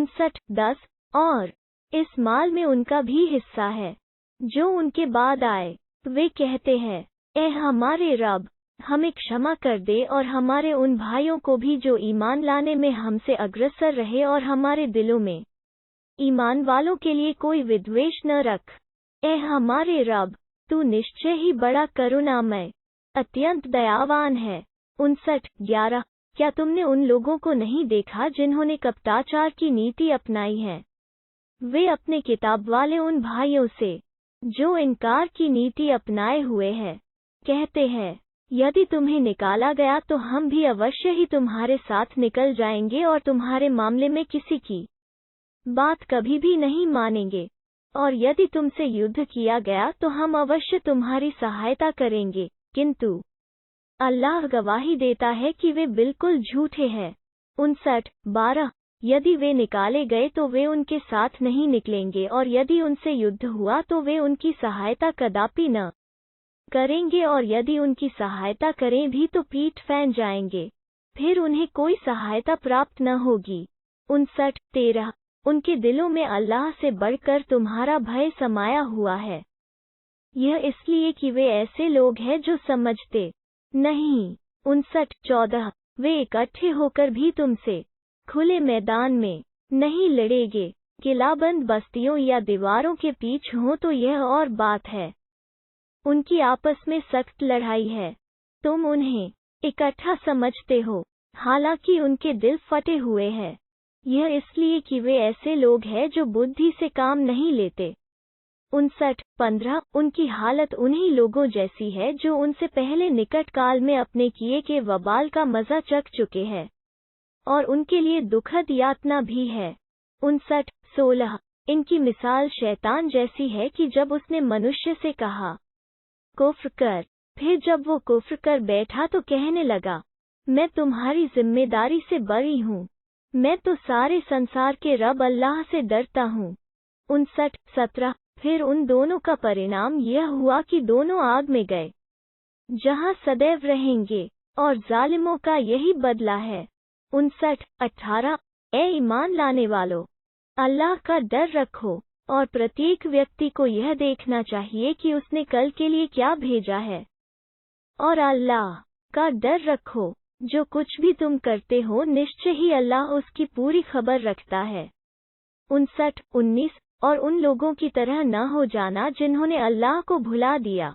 59:10 और इस माल में उनका भी हिस्सा है जो उनके बाद आए। वे कहते हैं, ए हमारे रब, हमें क्षमा कर दे और हमारे उन भाइयों को भी जो ईमान लाने में हमसे अग्रसर रहे, और हमारे दिलों में ईमान वालों के लिए कोई विद्वेष न रख। ए हमारे रब, तू निश्चय ही बड़ा करुणामय, अत्यंत दयावान है। 59:11 क्या तुमने उन लोगों को नहीं देखा जिन्होंने कपटाचार की नीति अपनाई है? वे अपने किताब वाले उन भाइयों से जो इनकार की नीति अपनाए हुए हैं कहते हैं, यदि तुम्हें निकाला गया तो हम भी अवश्य ही तुम्हारे साथ निकल जाएंगे और तुम्हारे मामले में किसी की बात कभी भी नहीं मानेंगे, और यदि तुमसे युद्ध किया गया तो हम अवश्य तुम्हारी सहायता करेंगे, किंतु अल्लाह गवाही देता है कि वे बिल्कुल झूठे हैं। 59:12 यदि वे निकाले गए तो वे उनके साथ नहीं निकलेंगे, और यदि उनसे युद्ध हुआ तो वे उनकी सहायता कदापि न करेंगे, और यदि उनकी सहायता करें भी तो पीठ फेन जाएंगे, फिर उन्हें कोई सहायता प्राप्त न होगी। 59:13 उनके दिलों में अल्लाह से बढ़कर तुम्हारा भय समाया हुआ है। यह इसलिए कि वे ऐसे लोग हैं जो समझते नहीं। 59:14 वे इकट्ठे होकर भी तुमसे खुले मैदान में नहीं लड़ेंगे, किलाबंद बस्तियों या दीवारों के पीछे हो तो यह और बात है। उनकी आपस में सख्त लड़ाई है, तुम उन्हें इकट्ठा समझते हो, हालांकि उनके दिल फटे हुए हैं। यह इसलिए कि वे ऐसे लोग हैं जो बुद्धि से काम नहीं लेते। 59:15 उनकी हालत उन्हीं लोगों जैसी है जो उनसे पहले निकट काल में अपने किए के वबाल का मजा चख चुके हैं, और उनके लिए दुखद यातना भी है। 59:16 इनकी मिसाल शैतान जैसी है कि जब उसने मनुष्य से कहा, कुफ्र कर, फिर जब वो कुफ्र कर बैठा तो कहने लगा, मैं तुम्हारी जिम्मेदारी से बरी हूँ, मैं तो सारे संसार के रब अल्लाह से डरता हूँ। 59:17 फिर उन दोनों का परिणाम यह हुआ कि दोनों आग में गए, जहाँ सदैव रहेंगे, और जालिमों का यही बदला है। 59:18 ए ईमान लाने वालों, अल्लाह का डर रखो, और प्रत्येक व्यक्ति को यह देखना चाहिए कि उसने कल के लिए क्या भेजा है, और अल्लाह का डर रखो, जो कुछ भी तुम करते हो निश्चय ही अल्लाह उसकी पूरी खबर रखता है। 59:19 और उन लोगों की तरह न हो जाना जिन्होंने अल्लाह को भुला दिया,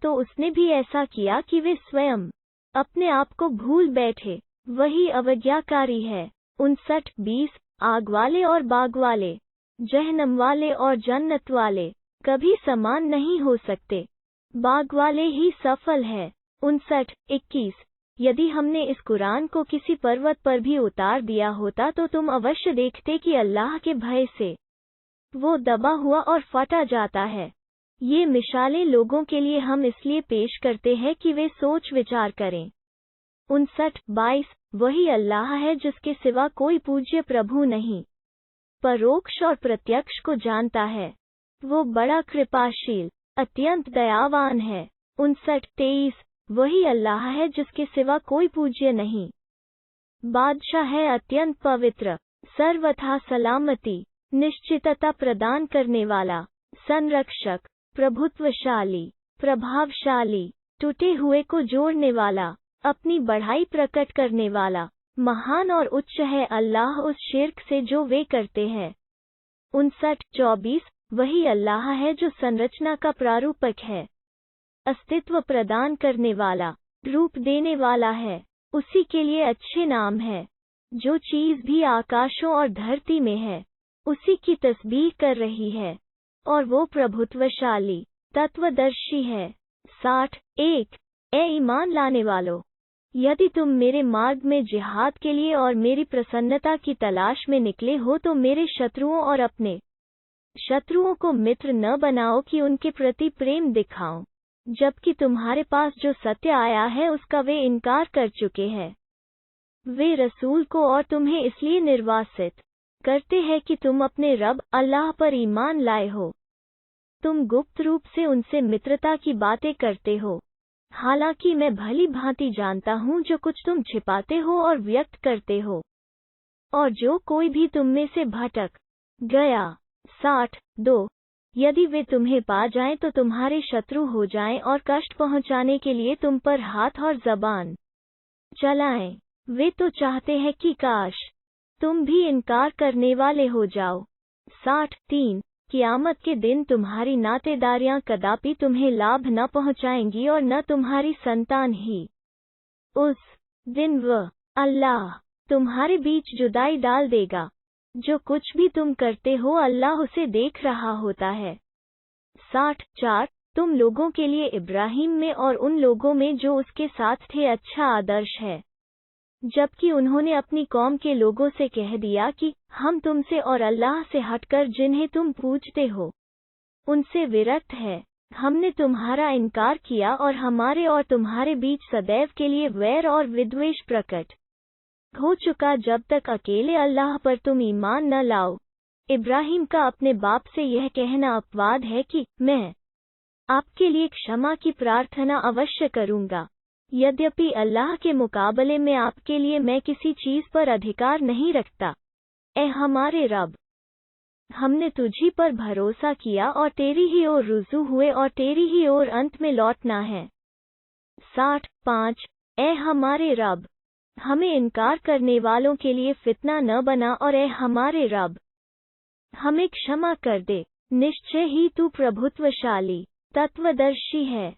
तो उसने भी ऐसा किया कि वे स्वयं अपने आप को भूल बैठे, वही अवज्ञाकारी है। 59:20 आग वाले और बाग वाले, जहन्नम वाले और जन्नत वाले कभी समान नहीं हो सकते, बाग वाले ही सफल है। 59:21 यदि हमने इस कुरान को किसी पर्वत पर भी उतार दिया होता तो तुम अवश्य देखते कि अल्लाह के भय से वो दबा हुआ और फटा जाता है। ये मिसालें लोगों के लिए हम इसलिए पेश करते हैं कि वे सोच विचार करें। 59:22 वही अल्लाह है जिसके सिवा कोई पूज्य प्रभु नहीं, परोक्ष और प्रत्यक्ष को जानता है, वो बड़ा कृपाशील अत्यंत दयावान है। 59:23 वही अल्लाह है जिसके सिवा कोई पूज्य नहीं, बादशाह है अत्यंत पवित्र, सर्वथा सलामती निश्चितता प्रदान करने वाला, संरक्षक, प्रभुत्वशाली, प्रभावशाली, टूटे हुए को जोड़ने वाला, अपनी बढ़ाई प्रकट करने वाला, महान और उच्च है अल्लाह उस शिर्क से जो वे करते हैं। 59:24 वही अल्लाह है जो संरचना का प्रारूपक है, अस्तित्व प्रदान करने वाला, रूप देने वाला है, उसी के लिए अच्छे नाम है। जो चीज भी आकाशों और धरती में है उसी की तस्बीह कर रही है, और वो प्रभुत्वशाली तत्वदर्शी है। 60:1 ए ईमान लाने वालों, यदि तुम मेरे मार्ग में जिहाद के लिए और मेरी प्रसन्नता की तलाश में निकले हो तो मेरे शत्रुओं और अपने शत्रुओं को मित्र न बनाओ कि उनके प्रति प्रेम दिखाओ, जबकि तुम्हारे पास जो सत्य आया है उसका वे इनकार कर चुके हैं। वे रसूल को और तुम्हें इसलिए निर्वासित करते हैं कि तुम अपने रब अल्लाह पर ईमान लाए हो। तुम गुप्त रूप से उनसे मित्रता की बातें करते हो, हालांकि मैं भली भांति जानता हूँ जो कुछ तुम छिपाते हो और व्यक्त करते हो। और जो कोई भी तुम में से भटक गया 62 यदि वे तुम्हें पा जाएं तो तुम्हारे शत्रु हो जाएं और कष्ट पहुंचाने के लिए तुम पर हाथ और जबान चलाएं। वे तो चाहते हैं कि काश तुम भी इनकार करने वाले हो जाओ। 63 क़यामत के दिन तुम्हारी नातेदारियां कदापि तुम्हें लाभ न पहुंचाएंगी और न तुम्हारी संतान ही। उस दिन अल्लाह तुम्हारे बीच जुदाई डाल देगा। जो कुछ भी तुम करते हो अल्लाह उसे देख रहा होता है। 64 तुम लोगों के लिए इब्राहिम में और उन लोगों में जो उसके साथ थे अच्छा आदर्श है, जबकि उन्होंने अपनी कौम के लोगों से कह दिया कि हम तुमसे और अल्लाह से हटकर जिन्हें तुम पूजते हो उनसे विरक्त है। हमने तुम्हारा इनकार किया और हमारे और तुम्हारे बीच सदैव के लिए वैर और विद्वेष प्रकट हो चुका जब तक अकेले अल्लाह पर तुम ईमान न लाओ। इब्राहिम का अपने बाप से यह कहना अपवाद है कि मैं आपके लिए क्षमा की प्रार्थना अवश्य करूंगा, यद्यपि अल्लाह के मुकाबले में आपके लिए मैं किसी चीज पर अधिकार नहीं रखता। ए हमारे रब, हमने तुझी पर भरोसा किया और तेरी ही ओर रुजू हुए और तेरी ही ओर अंत में लौटना है। 65 ए हमारे रब, हमें इनकार करने वालों के लिए फितना न बना और ए हमारे रब, हमें क्षमा कर दे, निश्चय ही तू प्रभुत्वशाली तत्वदर्शी है।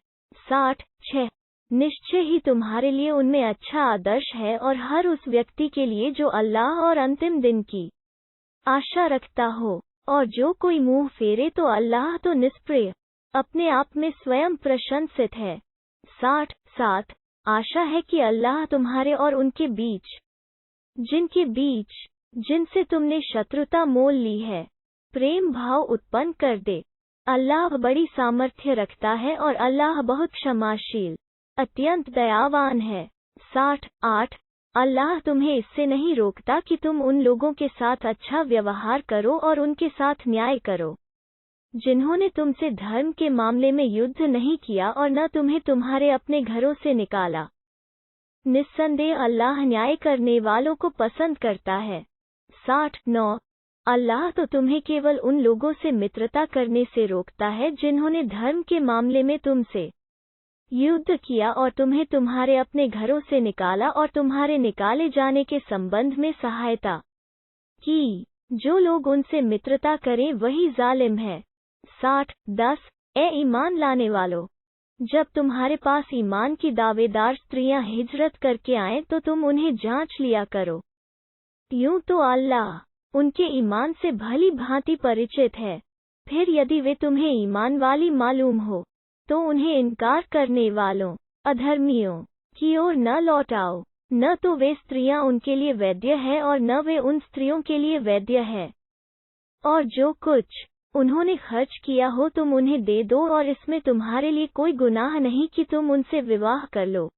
66 निश्चय ही तुम्हारे लिए उनमें अच्छा आदर्श है और हर उस व्यक्ति के लिए जो अल्लाह और अंतिम दिन की आशा रखता हो, और जो कोई मुंह फेरे तो अल्लाह तो निष्प्रिय अपने आप में स्वयं प्रशंसित है। 67 आशा है कि अल्लाह तुम्हारे और उनके बीच जिनसे तुमने शत्रुता मोल ली है प्रेम भाव उत्पन्न कर दे। अल्लाह बड़ी सामर्थ्य रखता है और अल्लाह बहुत क्षमाशील अत्यंत दयावान है। 68 अल्लाह तुम्हें इससे नहीं रोकता कि तुम उन लोगों के साथ अच्छा व्यवहार करो और उनके साथ न्याय करो जिन्होंने तुमसे धर्म के मामले में युद्ध नहीं किया और न तुम्हें तुम्हारे अपने घरों से निकाला। निस्संदेह अल्लाह न्याय करने वालों को पसंद करता है। 69 अल्लाह तो तुम्हें केवल उन लोगों से मित्रता करने से रोकता है जिन्होंने धर्म के मामले में तुमसे युद्ध किया और तुम्हें तुम्हारे अपने घरों से निकाला और तुम्हारे निकाले जाने के संबंध में सहायता की। जो लोग उनसे मित्रता करें वही जालिम है। 10 ए ईमान लाने वालों, जब तुम्हारे पास ईमान की दावेदार स्त्रियां हिजरत करके आएं तो तुम उन्हें जांच लिया करो। यूं तो अल्लाह उनके ईमान से भली भांति परिचित है। फिर यदि वे तुम्हें ईमान वाली मालूम हो तो उन्हें इनकार करने वालों अधर्मियों की ओर न लौटाओ, न तो वे स्त्रियां उनके लिए वैद्य है और न वे उन स्त्रियों के लिए वैद्य है। और जो कुछ उन्होंने खर्च किया हो तुम उन्हें दे दो और इसमें तुम्हारे लिए कोई गुनाह नहीं कि तुम उनसे विवाह कर लो,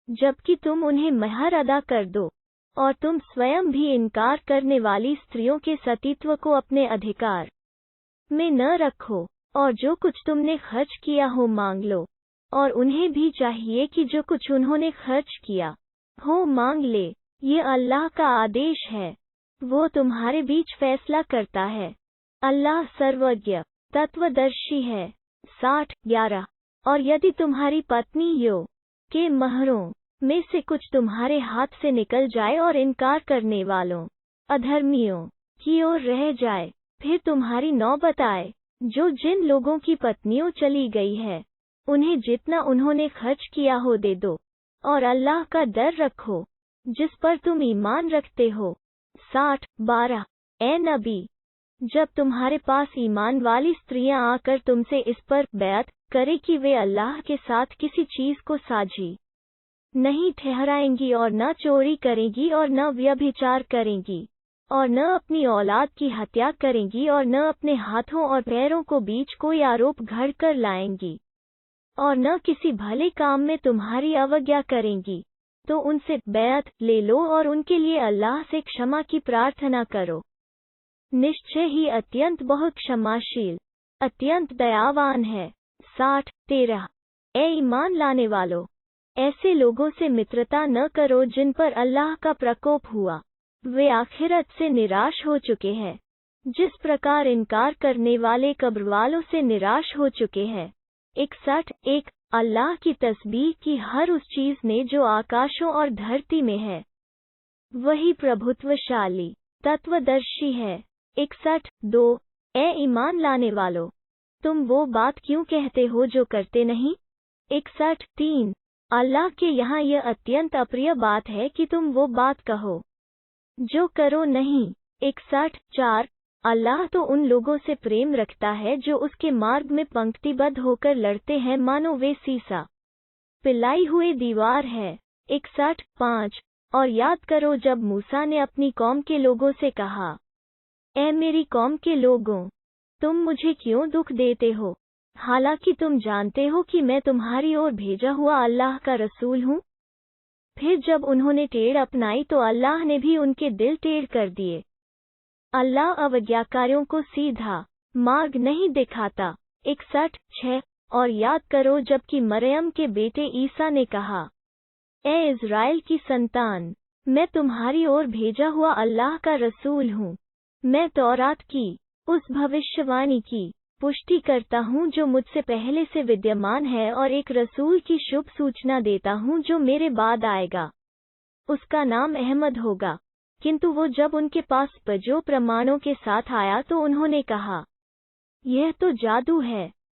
जबकि तुम उन्हें महर अदा कर दो। और तुम स्वयं भी इनकार करने वाली स्त्रियों के सतीत्व को अपने अधिकार में न रखो, और जो कुछ तुमने खर्च किया हो मांग लो, और उन्हें भी चाहिए कि जो कुछ उन्होंने खर्च किया हो मांग ले। ये अल्लाह का आदेश है, वो तुम्हारे बीच फैसला करता है। अल्लाह सर्वज्ञ तत्वदर्शी है। 11 और यदि तुम्हारी पत्नियों के महरों में से कुछ तुम्हारे हाथ से निकल जाए और इनकार करने वालों अधर्मियों की ओर रह जाए, फिर तुम्हारी नौबत आए, जो जिन लोगों की पत्नियों चली गई है उन्हें जितना उन्होंने खर्च किया हो दे दो, और अल्लाह का डर रखो जिस पर तुम ईमान रखते हो। 12 ए नबी, जब तुम्हारे पास ईमान वाली स्त्रियां आकर तुमसे इस पर बैत करे कि वे अल्लाह के साथ किसी चीज को साझी नहीं ठहराएंगी और न चोरी करेंगी और न व्यभिचार करेंगी और न अपनी औलाद की हत्या करेंगी और न अपने हाथों और पैरों को बीच कोई आरोप घड़ कर लाएंगी और न किसी भले काम में तुम्हारी अवज्ञा करेंगी, तो उनसे बैत ले लो और उनके लिए अल्लाह से क्षमा की प्रार्थना करो। निश्चय ही अत्यंत बहुत क्षमाशील अत्यंत दयावान है। 13 ए ईमान लाने वालों, ऐसे लोगों से मित्रता न करो जिन पर अल्लाह का प्रकोप हुआ, वे आखिरत से निराश हो चुके हैं, जिस प्रकार इनकार करने वाले कब्रवालों से निराश हो चुके हैं। 61 अल्लाह की तस्बीह की हर उस चीज ने जो आकाशों और धरती में है, वही प्रभुत्वशाली तत्वदर्शी है। 61 ए ईमान लाने वालों, तुम वो बात क्यों कहते हो जो करते नहीं? 61 अल्लाह के यहाँ यह अत्यंत अप्रिय बात है कि तुम वो बात कहो जो करो नहीं। 61 अल्लाह तो उन लोगों से प्रेम रखता है जो उसके मार्ग में पंक्तिबद्ध होकर लड़ते हैं, मानो वे सीसा पिलाई हुई दीवार है। 61 और याद करो जब मूसा ने अपनी कौम के लोगों से कहा, ऐ मेरी कौम के लोगों, तुम मुझे क्यों दुख देते हो, हालांकि तुम जानते हो कि मैं तुम्हारी ओर भेजा हुआ अल्लाह का रसूल हूँ। फिर जब उन्होंने टेढ़ अपनाई तो अल्लाह ने भी उनके दिल टेढ़ कर दिए। अल्लाह अवज्ञाकारियों को सीधा मार्ग नहीं दिखाता। 61 और याद करो जबकि मरियम के बेटे ईसा ने कहा, ए इज़राइल की संतान, मैं तुम्हारी ओर भेजा हुआ अल्लाह का रसूल हूँ। मैं तौरात की उस भविष्यवाणी की पुष्टि करता हूँ जो मुझसे पहले से विद्यमान है और एक रसूल की शुभ सूचना देता हूँ जो मेरे बाद आएगा। उसका नाम अहमद होगा। किंतु वो जब उनके पास पजो प्रमाणों के साथ आया तो उन्होंने कहा, यह तो जादू है।